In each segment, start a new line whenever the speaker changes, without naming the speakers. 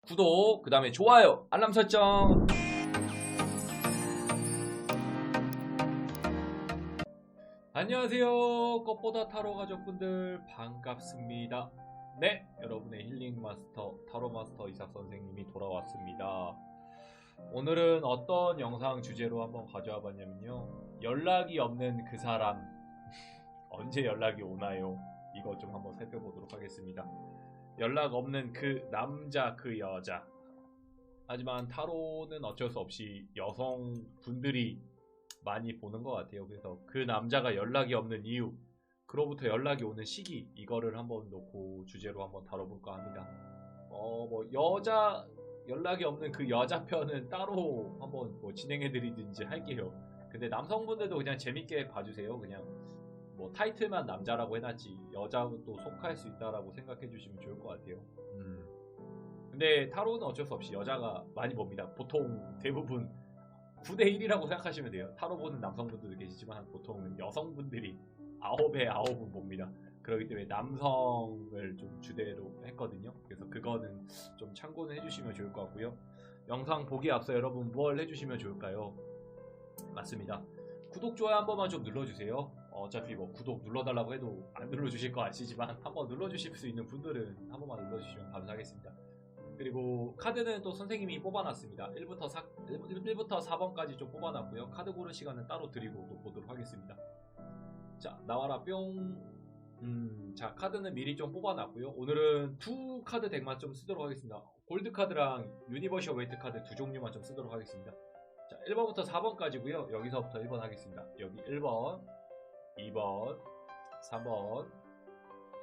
구독, 그 다음에 좋아요, 알람 설정. 안녕하세요. 꽃보다 타로 가족분들 반갑습니다. 네, 여러분의 힐링 마스터, 타로 마스터 이삭 선생님이 돌아왔습니다. 오늘은 어떤 영상 주제로 한번 가져와 봤냐면요, 연락이 없는 그 사람 언제 연락이 오나요? 이거 좀 한번 살펴보도록 하겠습니다. 연락 없는 그 남자, 그 여자. 하지만 타로는 어쩔 수 없이 여성분들이 많이 보는 것 같아요. 그래서 그 남자가 연락이 없는 이유, 그로부터 연락이 오는 시기, 이거를 한번 놓고 주제로 한번 다뤄볼까 합니다. 여자 연락이 없는 그 여자 편은 따로 한번 진행해드리든지 할게요. 근데 남성분들도 그냥 재밌게 봐주세요. 그냥 타이틀만 남자라고 해놨지 여자도 또 속할 수 있다라고 생각해 주시면 좋을 것 같아요. 근데 타로는 어쩔 수 없이 여자가 많이 봅니다. 보통 대부분 9대1이라고 생각하시면 돼요. 타로 보는 남성분들도 계시지만 보통은 여성분들이 9에 9은 봅니다. 그렇기 때문에 남성을 좀 주대로 했거든요. 그래서 그거는 좀 참고는 해주시면 좋을 것 같고요. 영상 보기에 앞서 여러분 뭘 해주시면 좋을까요? 맞습니다. 구독, 좋아요 한 번만 좀 눌러주세요. 어차피 구독 눌러달라고 해도 안 눌러주실 거 아시지만 한번 눌러주실 수 있는 분들은 한 번만 눌러주시면 감사하겠습니다. 그리고 카드는 또 선생님이 뽑아놨습니다. 1부터 4번까지 좀 뽑아놨고요. 카드 고를 시간은 따로 드리고 또 보도록 하겠습니다. 자, 나와라 뿅. 자, 카드는 미리 좀 뽑아놨고요. 오늘은 두 카드 덱만 좀 쓰도록 하겠습니다. 골드 카드랑 유니버셜 웨이트 카드 두 종류만 좀 쓰도록 하겠습니다. 자, 1번부터 4번까지고요. 여기서부터 1번 하겠습니다. 여기 1번, 2번, 3번,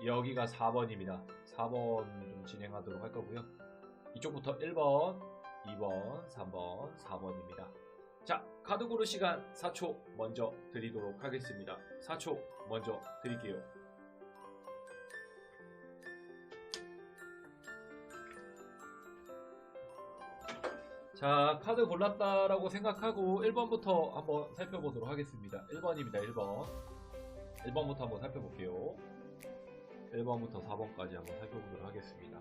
여기가 4번입니다. 4번 좀 진행하도록 할 거고요. 이쪽부터 1번, 2번, 3번, 4번입니다. 자, 카드 고를 시간 4초 먼저 드리도록 하겠습니다. 4초 먼저 드릴게요. 자, 카드 골랐다라고 생각하고 1번부터 한번 살펴보도록 하겠습니다. 1번입니다. 1번부터 한번 살펴볼게요. 1번부터 4번까지 한번 살펴보도록 하겠습니다.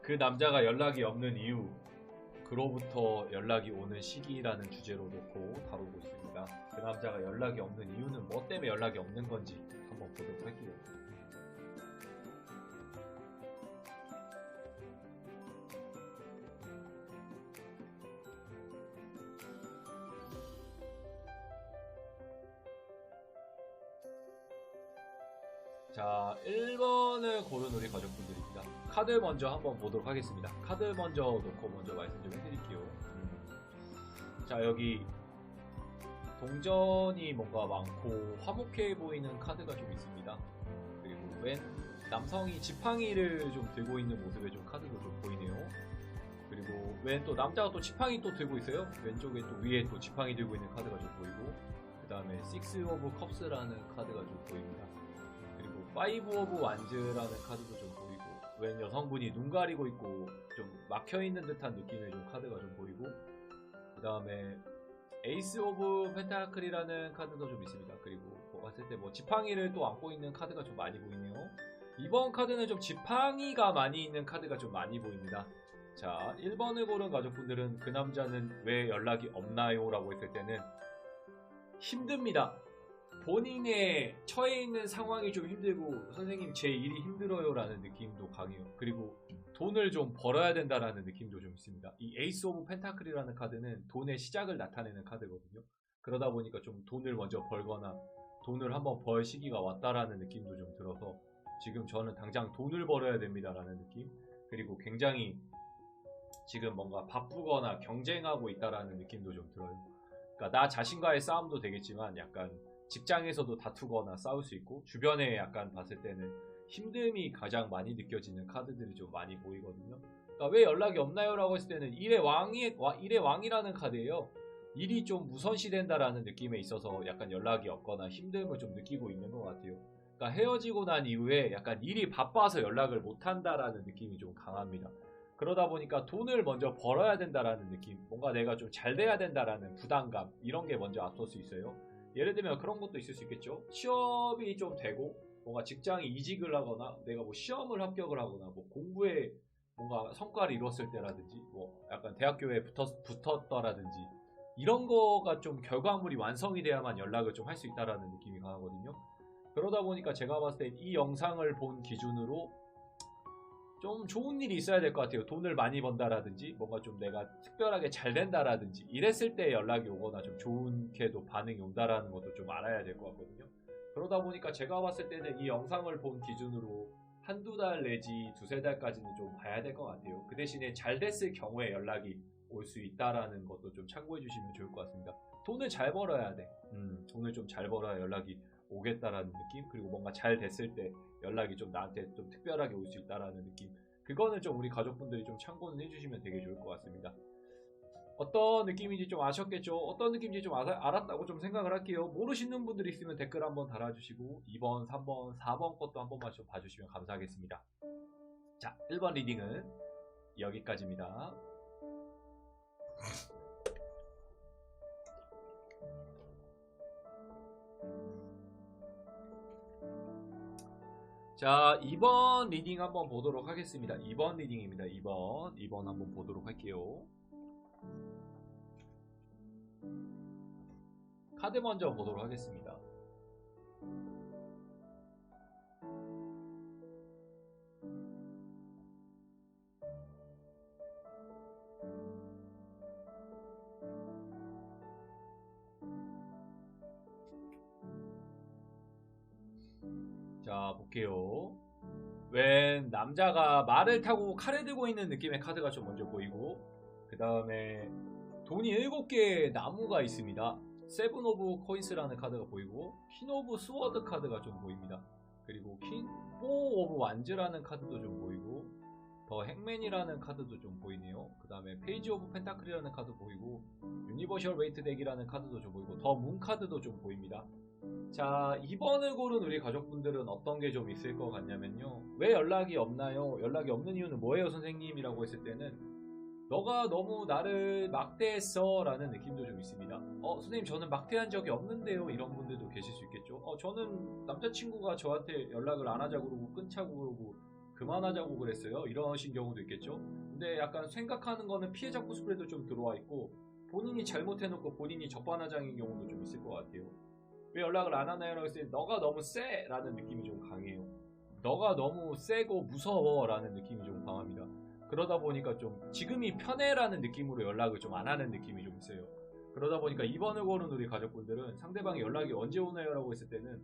그 남자가 연락이 없는 이유, 그로부터 연락이 오는 시기라는 주제로 놓고 다루고 있습니다. 그 남자가 연락이 없는 이유는 뭐 때문에 연락이 없는 건지 한번 보도록 할게요. 자, 1번을 고른 우리 가족분들입니다. 카드 먼저 한번 보도록 하겠습니다. 카드 먼저 놓고 먼저 말씀 좀 해드릴게요. 자, 여기 동전이 뭔가 많고 화목해 보이는 카드가 좀 있습니다. 그리고 웬 남성이 지팡이를 좀 들고 있는 모습의 좀 카드도 좀 보이네요. 그리고 웬 또 남자가 또 지팡이 또 들고 있어요. 왼쪽에 또 위에 또 지팡이 들고 있는 카드가 좀 보이고, 그 다음에 6 오브 컵스라는 카드가 좀 보입니다. 그리고 5 오브 완즈라는 카드도 좀 보이고, 웬 여성분이 눈 가리고 있고 좀 막혀있는 듯한 느낌의 좀 카드가 좀 보이고, 그 다음에 에이스 오브 펜타클이라는 카드도 좀 있습니다. 그리고 봤을 때 지팡이를 또 안고 있는 카드가 좀 많이 보이네요. 이번 카드는 좀 지팡이가 많이 있는 카드가 좀 많이 보입니다. 자, 1번을 고른 가족분들은 그 남자는 왜 연락이 없나요? 라고 했을 때는 힘듭니다. 본인의 처해 있는 상황이 좀 힘들고, 선생님 제 일이 힘들어요 라는 느낌도 강해요. 그리고 돈을 좀 벌어야 된다라는 느낌도 좀 있습니다. 이 에이스 오브 펜타클이라는 카드는 돈의 시작을 나타내는 카드거든요. 그러다 보니까 좀 돈을 먼저 벌거나 돈을 한번 벌 시기가 왔다라는 느낌도 좀 들어서 지금 저는 당장 돈을 벌어야 됩니다라는 느낌, 그리고 굉장히 지금 뭔가 바쁘거나 경쟁하고 있다라는 느낌도 좀 들어요. 그러니까 나 자신과의 싸움도 되겠지만 약간 직장에서도 다투거나 싸울 수 있고, 주변에 약간 봤을 때는 힘듦이 가장 많이 느껴지는 카드들이 좀 많이 보이거든요. 그러니까 왜 연락이 없나요? 라고 했을 때는 일의 왕이라는 카드예요. 일이 좀 무선시된다라는 느낌에 있어서 약간 연락이 없거나 힘듦을 좀 느끼고 있는 것 같아요. 그러니까 헤어지고 난 이후에 약간 일이 바빠서 연락을 못한다라는 느낌이 좀 강합니다. 그러다 보니까 돈을 먼저 벌어야 된다라는 느낌, 뭔가 내가 좀 잘 돼야 된다라는 부담감, 이런 게 먼저 앞설 수 있어요. 예를 들면 그런 것도 있을 수 있겠죠. 취업이 좀 되고 뭔가 직장에 이직을 하거나 내가 뭐 시험을 합격을 하거나 뭐 공부에 뭔가 성과를 이뤘을 때라든지 뭐 약간 대학교에 붙었다라든지 이런 거가 좀 결과물이 완성이 돼야만 연락을 좀 할 수 있다라는 느낌이 강하거든요. 그러다 보니까 제가 봤을 때 이 영상을 본 기준으로 좀 좋은 일이 있어야 될 것 같아요. 돈을 많이 번다라든지 뭔가 좀 내가 특별하게 잘 된다라든지 이랬을 때 연락이 오거나 좀 좋게도 반응이 온다라는 것도 좀 알아야 될 것 같거든요. 그러다 보니까 제가 봤을 때는 이 영상을 본 기준으로 한두 달 내지 두세 달까지는 좀 봐야 될 것 같아요. 그 대신에 잘 됐을 경우에 연락이 올 수 있다라는 것도 좀 참고해 주시면 좋을 것 같습니다. 돈을 잘 벌어야 돼. 돈을 좀 잘 벌어야 연락이 오겠다라는 느낌, 그리고 뭔가 잘 됐을 때 연락이 좀 나한테 좀 특별하게 올 수 있다라는 느낌, 그거는 좀 우리 가족분들이 좀 참고는 해주시면 되게 좋을 것 같습니다. 어떤 느낌인지 좀 아셨겠죠? 어떤 느낌인지 좀 알았다고 좀 생각을 할게요. 모르시는 분들이 있으면 댓글 한번 달아주시고 2번, 3번, 4번 것도 한 번만 좀 봐주시면 감사하겠습니다. 자, 1번 리딩은 여기까지입니다. 자, 2번 리딩 한번 보도록 하겠습니다. 2번 리딩입니다. 2번 한번 보도록 할게요. 카드 먼저 보도록 하겠습니다. 자, 볼게요. 웬 남자가 말을 타고 칼을 들고 있는 느낌의 카드가 좀 먼저 보이고, 그 다음에 돈이 7개의 나무가 있습니다. 세븐 오브 코인스라는 카드가 보이고, 퀸 오브 스워드 카드가 좀 보입니다. 그리고 퀸 4 오브 완즈라는 카드도 좀 보이고, 더 행맨이라는 카드도 좀 보이네요. 그 다음에 페이지 오브 펜타클이라는 카드 보이고, 유니버셜 웨이트 덱이라는 카드도 좀 보이고, 더 문 카드도 좀 보입니다. 자, 2번을 고른 우리 가족분들은 어떤 게 좀 있을 것 같냐면요. 왜 연락이 없나요? 연락이 없는 이유는 뭐예요, 선생님이라고 했을 때는 너가 너무 나를 막대했어 라는 느낌도 좀 있습니다. 선생님 저는 막대한 적이 없는데요, 이런 분들도 계실 수 있겠죠. 저는 남자친구가 저한테 연락을 안 하자고 그러고 끊자고 그러고 그만하자고 그랬어요, 이러신 경우도 있겠죠. 근데 약간 생각하는 거는 피해자 코스프레도 좀 들어와 있고, 본인이 잘못해놓고 본인이 적반하장인 경우도 좀 있을 것 같아요. 왜 연락을 안 하나요? 라고 했을 때 너가 너무 쎄 라는 느낌이 좀 강해요. 너가 너무 세고 무서워 라는 느낌이 좀 강합니다. 그러다 보니까 좀 지금이 편해 라는 느낌으로 연락을 좀 안 하는 느낌이 좀 있어요. 그러다 보니까 2번을 고른 우리 가족분들은 상대방이 연락이 언제 오나요? 라고 했을 때는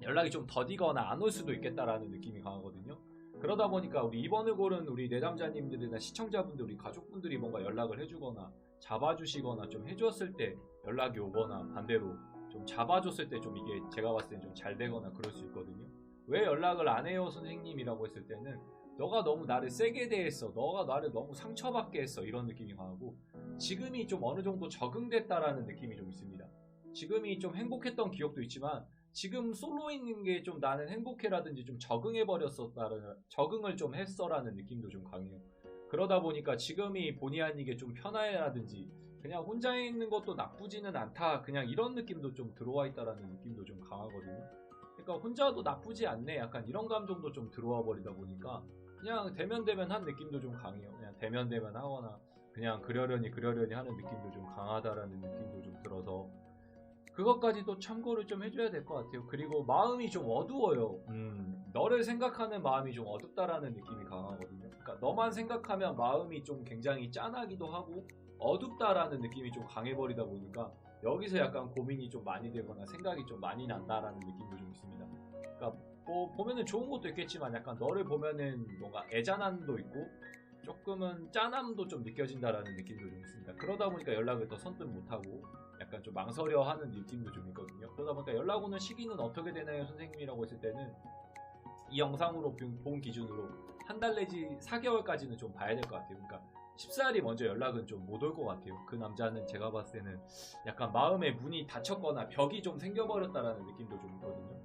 연락이 좀 더디거나 안 올 수도 있겠다라는 느낌이 강하거든요. 그러다 보니까 우리 2번을 고른 우리 내담자님들이나 시청자분들, 우리 가족분들이 뭔가 연락을 해주거나 잡아주시거나 좀 해줬을 때 연락이 오거나, 반대로 좀 잡아줬을 때 좀 이게 제가 봤을 땐 좀 잘 되거나 그럴 수 있거든요. 왜 연락을 안 해요, 선생님이라고 했을 때는 너가 너무 나를 세게 대했어, 너가 나를 너무 상처받게 했어, 이런 느낌이 강하고, 지금이 좀 어느 정도 적응됐다라는 느낌이 좀 있습니다. 지금이 좀 행복했던 기억도 있지만 지금 솔로 있는 게 좀 나는 행복해라든지 좀 적응해버렸었다라는, 적응을 좀 했어라는 느낌도 좀 강해요. 그러다 보니까 지금이 본의 아니게 좀 편해라든지 그냥 혼자 있는 것도 나쁘지는 않다, 그냥 이런 느낌도 좀 들어와 있다라는 느낌도 좀 강하거든요. 그러니까 혼자도 나쁘지 않네, 약간 이런 감정도 좀 들어와 버리다 보니까 그냥 대면대면한 느낌도 좀 강해요. 그냥 대면대면 하거나 그냥 그러려니 하는 느낌도 좀 강하다라는 느낌도 좀 들어서 그것까지도 참고를 좀 해줘야 될 것 같아요. 그리고 마음이 좀 어두워요. 너를 생각하는 마음이 좀 어둡다라는 느낌이 강하거든요. 그러니까 너만 생각하면 마음이 좀 굉장히 짠하기도 하고 어둡다라는 느낌이 좀 강해버리다 보니까 여기서 약간 고민이 좀 많이 되거나 생각이 좀 많이 난다라는 느낌도 좀 있습니다. 그러니까 뭐 보면은 좋은 것도 있겠지만 약간 너를 보면은 뭔가 애잔함도 있고 조금은 짠함도 좀 느껴진다라는 느낌도 좀 있습니다. 그러다 보니까 연락을 더 선뜻 못하고 약간 좀 망설여 하는 느낌도 좀 있거든요. 그러다 보니까 연락 오는 시기는 어떻게 되나요, 선생님이라고 했을 때는 이 영상으로 본 기준으로 한 달 내지 4개월까지는 좀 봐야 될 것 같아요. 그러니까 14일이 먼저 연락은 좀 못 올 것 같아요. 그 남자는 제가 봤을 때는 약간 마음의 문이 닫혔거나 벽이 좀 생겨버렸다라는 느낌도 좀 있거든요.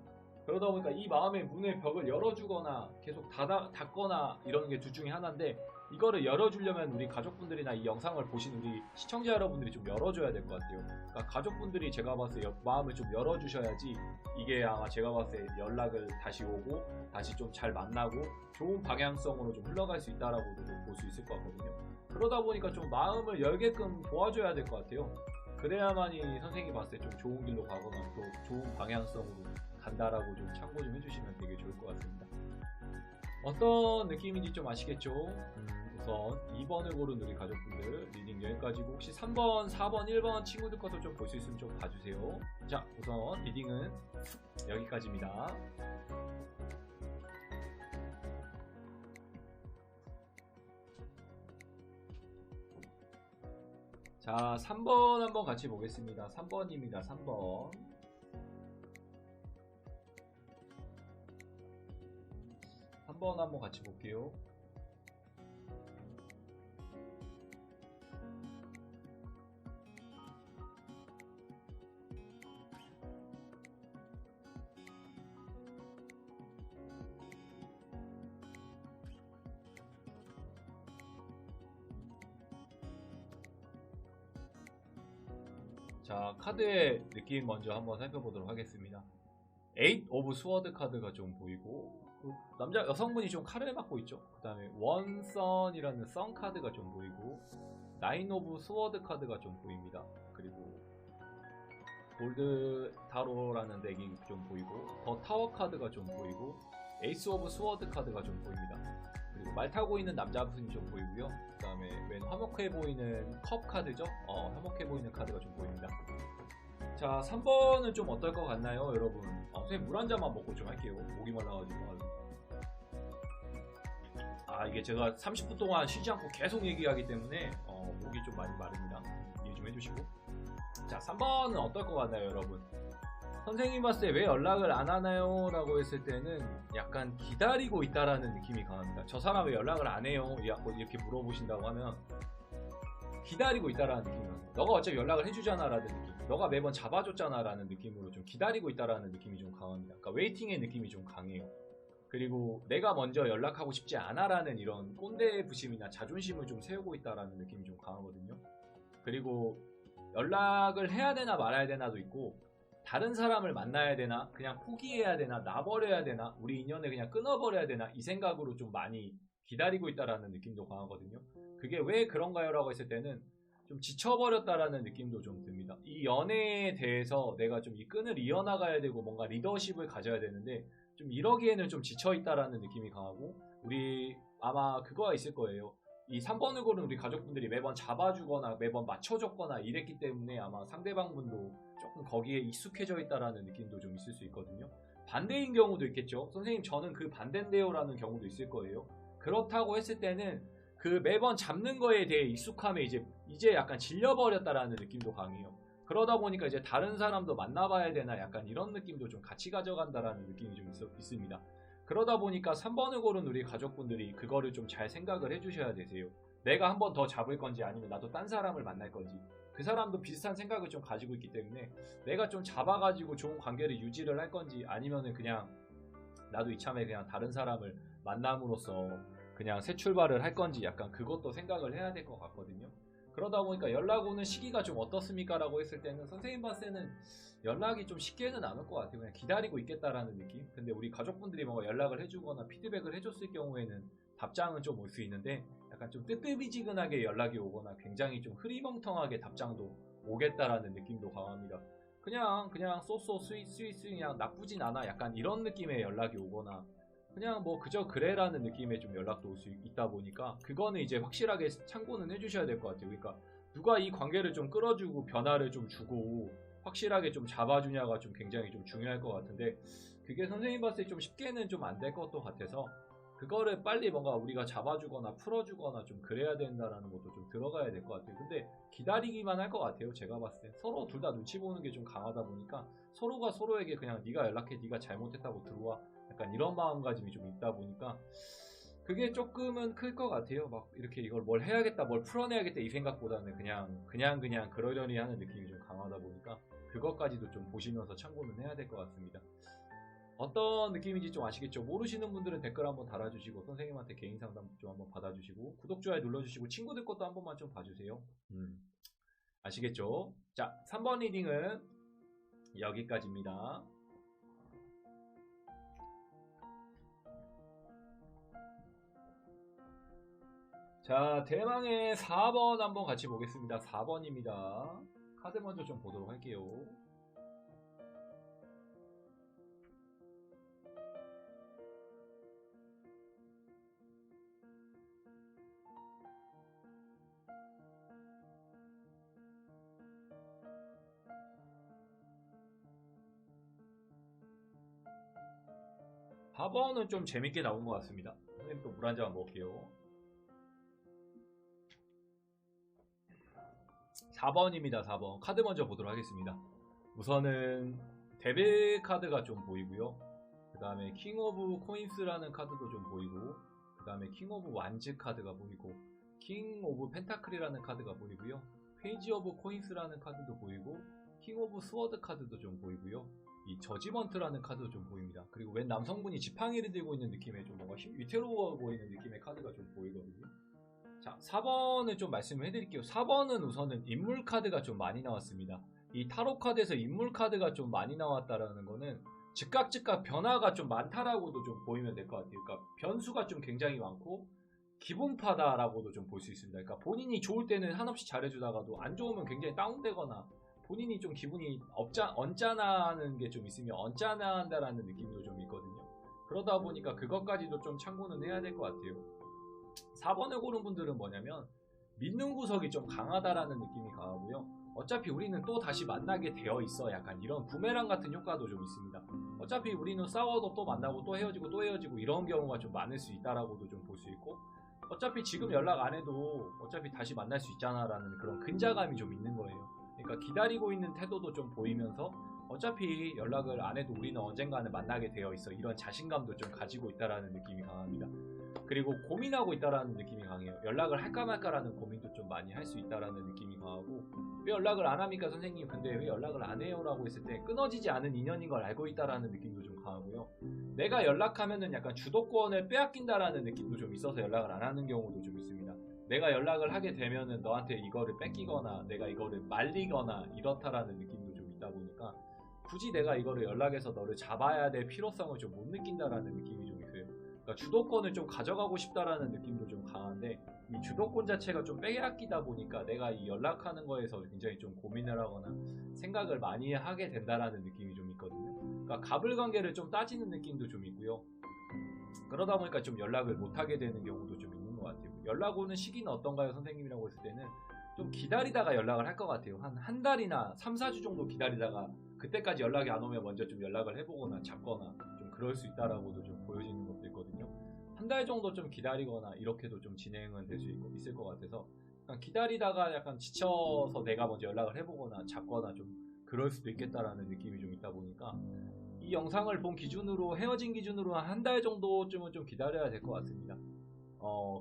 그러다 보니까 이 마음의 문의 벽을 열어주거나 계속 닫거나 이러는 게 둘 중에 하나인데, 이거를 열어주려면 우리 가족분들이나 이 영상을 보시는 우리 시청자 여러분들이 좀 열어줘야 될 것 같아요. 그러니까 가족분들이 제가 봤을 때 마음을 좀 열어주셔야지 이게 아마 제가 봤을 때 연락을 다시 오고 다시 좀 잘 만나고 좋은 방향성으로 좀 흘러갈 수 있다라고도 볼 수 있을 것 같거든요. 그러다 보니까 좀 마음을 열게끔 도와줘야 될 것 같아요. 그래야만이 선생님이 봤을 때 좀 좋은 길로 가거나 또 좋은 방향성으로 간다라고 좀 참고 좀 해주시면 되게 좋을 것 같습니다. 어떤 느낌인지 좀 아시겠죠? 우선 2번을 고른 우리 가족분들 리딩 여기까지고 혹시 3번, 4번, 1번 친구들 것도 좀 볼 수 있으면 좀 봐주세요. 자, 우선 리딩은 여기까지입니다. 자, 3번 한번 같이 보겠습니다. 3번입니다. 3번. 3번 한번 같이 볼게요. 자, 카드의 느낌 먼저 한번 살펴보도록 하겠습니다. 8 오브 스워드 카드가 좀 보이고 여성분이 좀 칼을 맞고 있죠. 그 다음에 원선이라는 선 카드가 좀 보이고 9 오브 스워드 카드가 좀 보입니다. 그리고 골드 타로라는 덱이 좀 보이고 더 타워 카드가 좀 보이고 에이스 오브 스워드 카드가 좀 보입니다. 그리고 말 타고 있는 남자분이 좀 보이고요. 그 다음에 웬 화목해 보이는 컵 카드죠. 화목해 보이는 카드가 좀 보입니다. 자, 3번은 좀 어떨 것 같나요, 여러분? 선생님 물 한 잔만 먹고 좀 할게요. 목이 말라가지고. 이게 제가 30분 동안 쉬지 않고 계속 얘기하기 때문에 목이 좀 많이 마릅니다. 이해 좀 해주시고. 자, 3번은 어떨 것 같나요, 여러분? 선생님 봤을 때 왜 연락을 안 하나요? 라고 했을 때는 약간 기다리고 있다라는 느낌이 강합니다. 저 사람 왜 연락을 안 해요? 이렇게 물어보신다고 하면 기다리고 있다라는 느낌이 강합니다. 너가 어차피 연락을 해주잖아 라는 느낌, 너가 매번 잡아줬잖아 라는 느낌으로 좀 기다리고 있다라는 느낌이 좀 강합니다. 그러니까 웨이팅의 느낌이 좀 강해요. 그리고 내가 먼저 연락하고 싶지 않아 라는 이런 꼰대 부심이나 자존심을 좀 세우고 있다라는 느낌이 좀 강하거든요. 그리고 연락을 해야 되나 말아야 되나도 있고, 다른 사람을 만나야 되나, 그냥 포기해야 되나, 놔버려야 되나, 우리 인연을 그냥 끊어버려야 되나, 이 생각으로 좀 많이 기다리고 있다라는 느낌도 강하거든요. 그게 왜 그런가요? 라고 했을 때는 좀 지쳐버렸다라는 느낌도 좀 듭니다. 이 연애에 대해서 내가 좀 이 끈을 이어나가야 되고 뭔가 리더십을 가져야 되는데 좀 이러기에는 좀 지쳐있다라는 느낌이 강하고, 우리 아마 그거가 있을 거예요. 이 3번을 고른 우리 가족분들이 매번 잡아주거나 매번 맞춰줬거나 이랬기 때문에 아마 상대방분도 조금 거기에 익숙해져 있다라는 느낌도 좀 있을 수 있거든요. 반대인 경우도 있겠죠. 선생님 저는 그 반대인데요 라는 경우도 있을 거예요. 그렇다고 했을 때는 그 매번 잡는 거에 대해 익숙함에 이제 약간 질려버렸다라는 느낌도 강해요. 그러다 보니까 이제 다른 사람도 만나봐야 되나 약간 이런 느낌도 좀 같이 가져간다라는 느낌이 좀 있습니다. 그러다 보니까 3번을 고른 우리 가족분들이 그거를 좀 잘 생각을 해주셔야 되세요. 내가 한 번 더 잡을 건지 아니면 나도 딴 사람을 만날 건지, 그 사람도 비슷한 생각을 좀 가지고 있기 때문에 내가 좀 잡아가지고 좋은 관계를 유지를 할 건지, 아니면은 그냥 나도 이참에 그냥 다른 사람을 만남으로써 그냥 새 출발을 할 건지, 약간 그것도 생각을 해야 될 것 같거든요. 그러다 보니까 연락 오는 시기가 좀 어떻습니까? 라고 했을 때는 선생님 봤을 때는 연락이 좀 쉽게는 안 올 것 같아요. 그냥 기다리고 있겠다라는 느낌. 근데 우리 가족분들이 뭔가 연락을 해주거나 피드백을 해줬을 경우에는 답장은 좀 올 수 있는데, 약간 좀 뜨뜻미지근하게 연락이 오거나 굉장히 좀 흐리멍텅하게 답장도 오겠다라는 느낌도 강합니다. 그냥 쏘쏘 스윗 그냥 나쁘진 않아 약간 이런 느낌의 연락이 오거나, 그냥 뭐 그저 그래라는 느낌의 좀 연락도 올 수 있다 보니까 그거는 이제 확실하게 참고는 해주셔야 될 것 같아요. 그러니까 누가 이 관계를 좀 끌어주고 변화를 좀 주고 확실하게 좀 잡아주냐가 좀 굉장히 좀 중요할 것 같은데, 그게 선생님 봤을 때 좀 쉽게는 좀 안 될 것도 같아서 그거를 빨리 뭔가 우리가 잡아주거나 풀어주거나 좀 그래야 된다라는 것도 좀 들어가야 될 것 같아요. 근데 기다리기만 할 것 같아요. 제가 봤을 때 서로 둘 다 눈치 보는 게 좀 강하다 보니까 서로가 서로에게 그냥 네가 연락해, 네가 잘못했다고 들어와, 약간 이런 마음가짐이 좀 있다 보니까 그게 조금은 클 것 같아요. 막 이렇게 이걸 뭘 해야겠다, 뭘 풀어내야겠다 이 생각보다는 그냥 그러려니 하는 느낌이 좀 강하다 보니까 그것까지도 좀 보시면서 참고는 해야 될 것 같습니다. 어떤 느낌인지 좀 아시겠죠? 모르시는 분들은 댓글 한번 달아주시고 선생님한테 개인 상담 좀 한번 받아주시고 구독, 좋아요 눌러주시고 친구들 것도 한 번만 좀 봐주세요. 아시겠죠? 자, 3번 리딩은 여기까지입니다. 자, 대망의 4번 한번 같이 보겠습니다. 4번입니다. 카드 먼저 좀 보도록 할게요. 4번은 좀 재밌게 나온 것 같습니다. 선생님 또 물 한 잔 먹을게요. 4번입니다. 4번. 카드 먼저 보도록 하겠습니다. 우선은 데빌 카드가 좀 보이고요. 그 다음에 킹 오브 코인스라는 카드도 좀 보이고, 그 다음에 킹 오브 완즈 카드가 보이고, 킹 오브 펜타클이라는 카드가 보이고요. 페이지 오브 코인스라는 카드도 보이고, 킹 오브 스워드 카드도 좀 보이고요. 이 저지먼트라는 카드도 좀 보입니다. 그리고 웬 남성분이 지팡이를 들고 있는 느낌의 좀 뭔가 위태로워 보이는 느낌의 카드가 좀 보이거든요. 자, 4번을 좀 말씀을 해드릴게요. 4번은 우선은 인물 카드가 좀 많이 나왔습니다. 이 타로 카드에서 인물 카드가 좀 많이 나왔다라는 거는 즉각 변화가 좀 많다라고도 좀 보이면 될 것 같아요. 그러니까 변수가 좀 굉장히 많고 기분파다라고도 좀 볼 수 있습니다. 그러니까 본인이 좋을 때는 한없이 잘해주다가도 안 좋으면 굉장히 다운되거나 본인이 좀 기분이 언짢아하는 게 좀 있으면 언짢아한다라는 느낌도 좀 있거든요. 그러다 보니까 그것까지도 좀 참고는 해야 될 것 같아요. 4번을 고른 분들은 뭐냐면 믿는 구석이 좀 강하다라는 느낌이 강하고요. 어차피 우리는 또 다시 만나게 되어 있어. 약간 이런 부메랑 같은 효과도 좀 있습니다. 어차피 우리는 싸워도 또 만나고 또 헤어지고 또 헤어지고 이런 경우가 좀 많을 수 있다라고도 좀 볼 수 있고, 어차피 지금 연락 안 해도 어차피 다시 만날 수 있잖아 라는 그런 근자감이 좀 있는 거예요. 그러니까 기다리고 있는 태도도 좀 보이면서 어차피 연락을 안 해도 우리는 언젠가는 만나게 되어 있어, 이런 자신감도 좀 가지고 있다라는 느낌이 강합니다. 그리고 고민하고 있다라는 느낌이 강해요. 연락을 할까 말까라는 고민도 좀 많이 할 수 있다라는 느낌이 강하고, 왜 연락을 안 합니까 선생님? 근데 왜 연락을 안 해요? 라고 했을 때 끊어지지 않은 인연인 걸 알고 있다라는 느낌도 좀 강하고요. 내가 연락하면은 약간 주도권을 빼앗긴다라는 느낌도 좀 있어서 연락을 안 하는 경우도 좀 있습니다. 내가 연락을 하게 되면은 너한테 이거를 뺏기거나 내가 이거를 말리거나 이렇다라는 느낌도 좀 있다 보니까 굳이 내가 이거를 연락해서 너를 잡아야 될 필요성을 좀 못 느낀다라는 느낌이 좀 있어요. 그러니까 주도권을 좀 가져가고 싶다라는 느낌도 좀 강한데, 이 주도권 자체가 좀 빼앗기다 보니까 내가 이 연락하는 거에서 굉장히 좀 고민을 하거나 생각을 많이 하게 된다라는 느낌이 좀 있거든요. 그러니까 가불관계를 좀 따지는 느낌도 좀 있고요. 그러다 보니까 좀 연락을 못하게 되는 경우도 좀 있는 것 같아요. 연락 오는 시기는 어떤가요 선생님이라고 했을 때는 좀 기다리다가 연락을 할 것 같아요. 한 달이나 3, 4주 정도 기다리다가 그때까지 연락이 안 오면 먼저 좀 연락을 해보거나 잡거나 좀 그럴 수 있다라고도 좀 보여지는 것도 있거든요. 한 달 정도 좀 기다리거나 이렇게도 좀 진행은 될 수 있을 것 같아서, 기다리다가 약간 지쳐서 내가 먼저 연락을 해보거나 잡거나 좀 그럴 수도 있겠다라는 느낌이 좀 있다 보니까 이 영상을 본 기준으로, 헤어진 기준으로 한 달 정도쯤은 좀 기다려야 될 것 같습니다.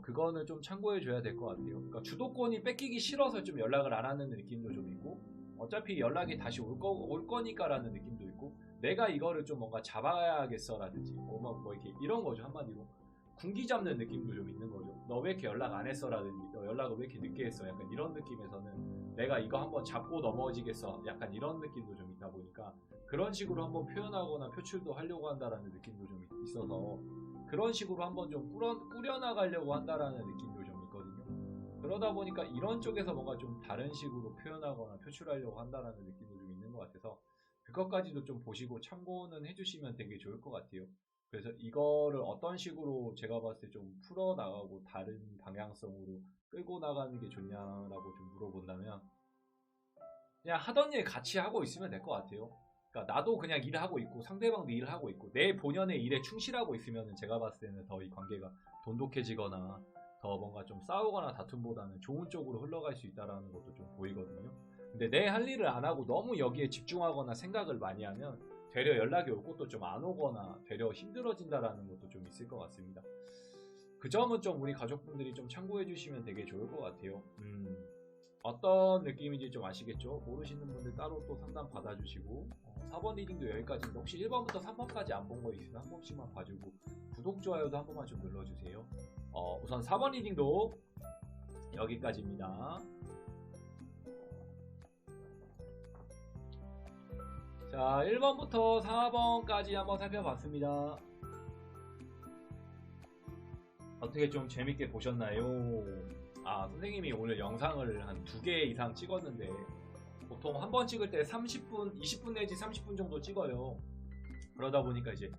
그거는 좀 참고해 줘야 될 것 같아요. 그러니까 주도권이 뺏기기 싫어서 좀 연락을 안 하는 느낌도 좀 있고, 어차피 연락이 다시 올 거니까라는 느낌도 있고, 내가 이거를 좀 뭔가 잡아야겠어라든지 뭐 이렇게 이런 거죠. 한마디로 군기 잡는 느낌도 좀 있는 거죠. 너 왜 이렇게 연락 안 했어라든지 너 연락을 왜 이렇게 늦게 했어, 약간 이런 느낌에서는 내가 이거 한번 잡고 넘어지겠어, 약간 이런 느낌도 좀 있다 보니까 그런 식으로 한번 표현하거나 표출도 하려고 한다라는 느낌도 좀 있어서 그런 식으로 한번 좀 꾸려나가려고 한다라는 느낌도 좀 있거든요. 그러다 보니까 이런 쪽에서 뭔가 좀 다른 식으로 표현하거나 표출하려고 한다라는 느낌도 좀 있는 것 같아서 그것까지도 좀 보시고 참고는 해주시면 되게 좋을 것 같아요. 그래서 이거를 어떤 식으로 제가 봤을 때 좀 풀어나가고 다른 방향성으로 끌고 나가는 게 좋냐라고 좀 물어본다면, 그냥 하던 일 같이 하고 있으면 될 것 같아요. 그러니까 나도 그냥 일을 하고 있고 상대방도 일을 하고 있고 내 본연의 일에 충실하고 있으면 제가 봤을 때는 더 이 관계가 돈독해지거나 더 뭔가 좀 싸우거나 다툼보다는 좋은 쪽으로 흘러갈 수 있다는 것도 좀 보이거든요. 근데 내 할 일을 안 하고 너무 여기에 집중하거나 생각을 많이 하면 되려 연락이 올 것도 좀 안 오거나 되려 힘들어진다라는 것도 좀 있을 것 같습니다. 그 점은 좀 우리 가족분들이 좀 참고해 주시면 되게 좋을 것 같아요. 어떤 느낌인지 좀 아시겠죠? 모르시는 분들 따로 또 상담 받아주시고 4번 리딩도 여기까지인데 혹시 1번부터 3번까지 안 본 거 있으면 한 번씩만 봐주고 구독, 좋아요도 한 번만 좀 눌러주세요. 우선 4번 리딩도 여기까지입니다. 자, 1번부터 4번까지 한번 살펴봤습니다. 어떻게 좀 재밌게 보셨나요? 선생님이 오늘 영상을 한 2개 이상 찍었는데 보통 한 번 찍을 때 30분, 20분 내지 30분 정도 찍어요. 그러다 보니까 이제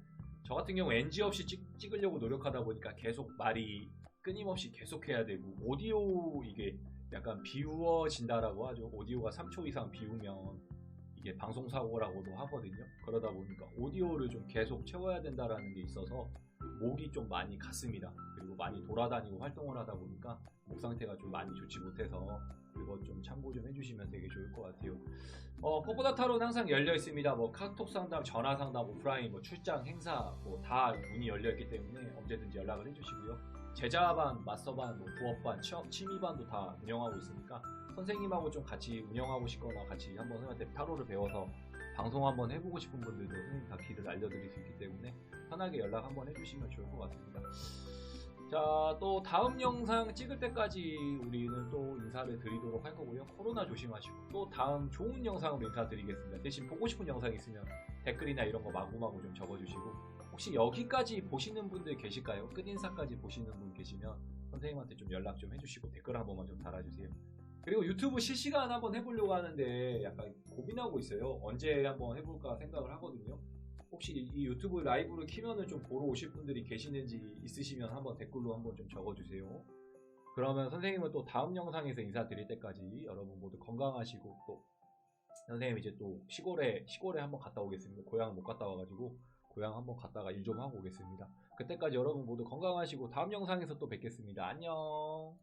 저 같은 경우 NG 없이 찍으려고 노력하다 보니까 계속 말이 끊임없이 계속 해야 되고 오디오 이게 약간 비우어진다라고 하죠. 오디오가 3초 이상 비우면 이게 방송사고라고도 하거든요. 그러다 보니까 오디오를 좀 계속 채워야 된다라는 게 있어서 목이 좀 많이 갔습니다. 그리고 많이 돌아다니고 활동을 하다 보니까 목 상태가 좀 많이 좋지 못해서 이것 좀 참고 좀 해주시면 되게 좋을 것 같아요. 꽃보다 타로는 항상 열려 있습니다. 뭐 카톡 상담, 전화 상담, 오프라인, 뭐 출장, 행사 뭐 다 문이 열려 있기 때문에 언제든지 연락을 해주시고요. 제자반, 마스터반, 뭐 부업반, 취미반도 다 운영하고 있으니까 선생님하고 좀 같이 운영하고 싶거나 같이 한번 선생님한테 타로를 배워서 방송 한번 해보고 싶은 분들도 선생님 다 길을 알려드릴 수 있기 때문에 편하게 연락 한번 해주시면 좋을 것 같습니다. 자, 또 다음 영상 찍을 때까지 우리는 또 인사를 드리도록 할 거고요. 코로나 조심하시고 또 다음 좋은 영상으로 인사드리겠습니다. 대신 보고 싶은 영상 있으면 댓글이나 이런 거 마구마구 좀 적어주시고 혹시 여기까지 보시는 분들 계실까요? 끝인사까지 보시는 분 계시면 선생님한테 좀 연락 좀 해주시고 댓글 한 번만 좀 달아주세요. 그리고 유튜브 실시간 한번 해보려고 하는데 약간 고민하고 있어요. 언제 한번 해볼까 생각을 하거든요. 혹시 이 유튜브 라이브를 키면은 좀 보러 오실 분들이 계시는지 있으시면 한번 댓글로 한번 좀 적어주세요. 그러면 선생님은 또 다음 영상에서 인사드릴 때까지 여러분 모두 건강하시고 또 선생님 이제 또 시골에 한번 갔다 오겠습니다. 고향 못 갔다 와가지고 고향 한번 갔다가 일 좀 하고 오겠습니다. 그때까지 여러분 모두 건강하시고 다음 영상에서 또 뵙겠습니다. 안녕.